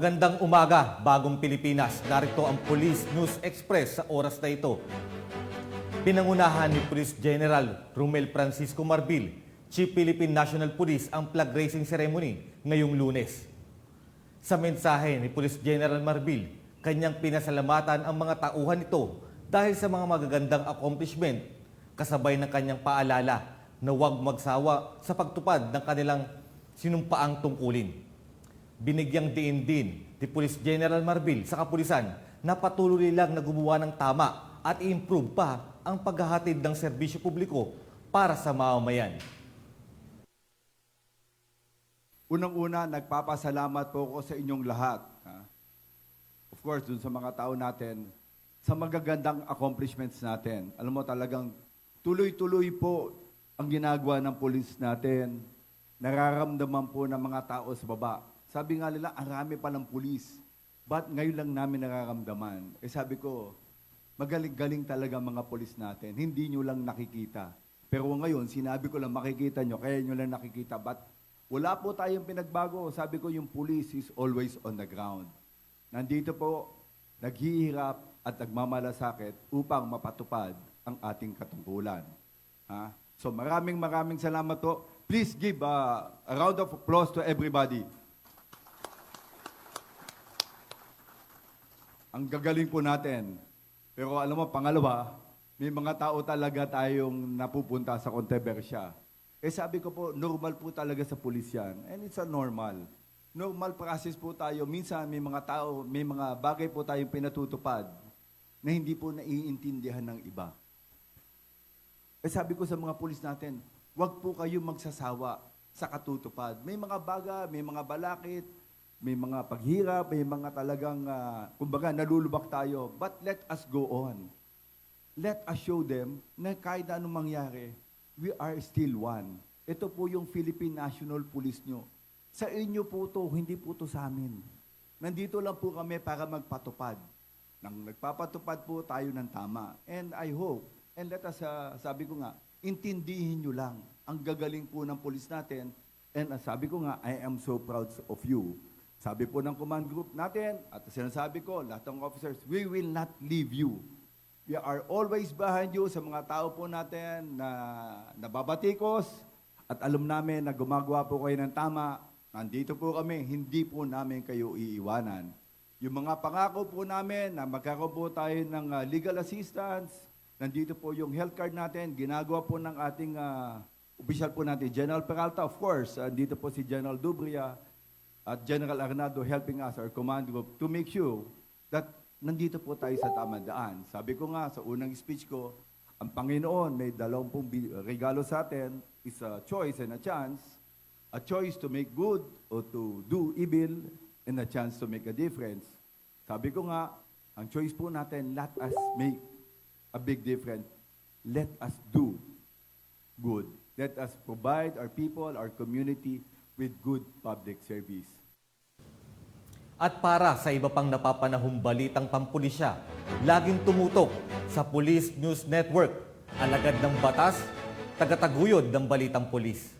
Magandang umaga, bagong Pilipinas. Narito ang Police News Express sa oras na ito. Pinangunahan ni Police General Romel Francisco Marbil, Chief Philippine National Police, ang flag raising ceremony ngayong Lunes. Sa mensahe ni Police General Marbil, kanyang pinasalamatan ang mga tauhan nito dahil sa mga magagandang accomplishment, kasabay ng kanyang paalala na huwag magsawa sa pagtupad ng kanilang sinumpaang tungkulin. Binigyang diin din ni Police General Marbil sa kapulisan na patuloy lang na gumawa ng tama at i-improve pa ang paghahatid ng serbisyo publiko para sa mamamayan. Unang-una, nagpapasalamat po ako sa inyong lahat. Of course, dun sa mga tao natin, sa magagandang accomplishments natin. Alam mo talagang tuloy-tuloy po ang ginagawa ng police natin. Nararamdaman po ng mga tao sa baba. Sabi nga nila, ang rami pa ng pulis. Ba't ngayon lang namin nararamdaman? Sabi ko, magaling-galing talaga mga pulis natin. Hindi nyo lang nakikita. Pero ngayon, sinabi ko lang makikita nyo, kaya nyo lang nakikita. But wala po tayong pinagbago. Sabi ko, yung police is always on the ground. Nandito po, naghihirap at nagmamalasakit upang mapatupad ang ating katungkulan. So maraming salamat po. Please give a round of applause to everybody. Ang gagaling po natin. Pero alam mo, pangalawa, may mga tao talaga tayong napupunta sa kontrobersya. Sabi ko po, normal po talaga sa pulis yan. And it's a normal. Normal process po tayo. Minsan may mga tao, may mga bagay po tayong pinatutupad na hindi po naiintindihan ng iba. Sabi ko sa mga pulis natin, huwag po kayo magsasawa sa katutupad. May mga baga, may mga balakid, may mga paghirap, may mga talagang, kumbaga, nalulubak tayo. But let us go on. Let us show them na kahit anong mangyari, we are still one. Ito po yung Philippine National Police nyo. Sa inyo po to, hindi po to sa amin. Nandito lang po kami para magpatupad. Nang nagpapatupad po tayo ng tama. And I hope, and let us, sabi ko nga, intindihin nyo lang ang gagaling po ng police natin. And sabi ko nga, I am so proud of you. Sabi po ng command group natin, at sinasabi ko, lahat ng officers, we will not leave you. We are always behind you sa mga tao po natin na nababatikos at alam namin na gumagawa po kayo ng tama. Nandito po kami, hindi po namin kayo iiwanan. Yung mga pangako po namin na magkakaroon po tayo ng legal assistance, nandito po yung health card natin, ginagawa po ng ating official po natin, General Peralta, of course, nandito po si General Dubria, at General Arnado helping us, our command group, to make sure that nandito po tayo sa tamang daan. Sabi ko nga sa unang speech ko, ang Panginoon may 20 regalo sa atin, is a choice and a chance. A choice to make good or to do evil, and a chance to make a difference. Sabi ko nga, ang choice po natin, let us make a big difference. Let us do good. Let us provide our people, our community, with good public service. At para sa iba pang napapanahong balitang pampulisya, laging tumutok sa Police News Network, alagad ng batas, tagataguyod ng balitang pulis.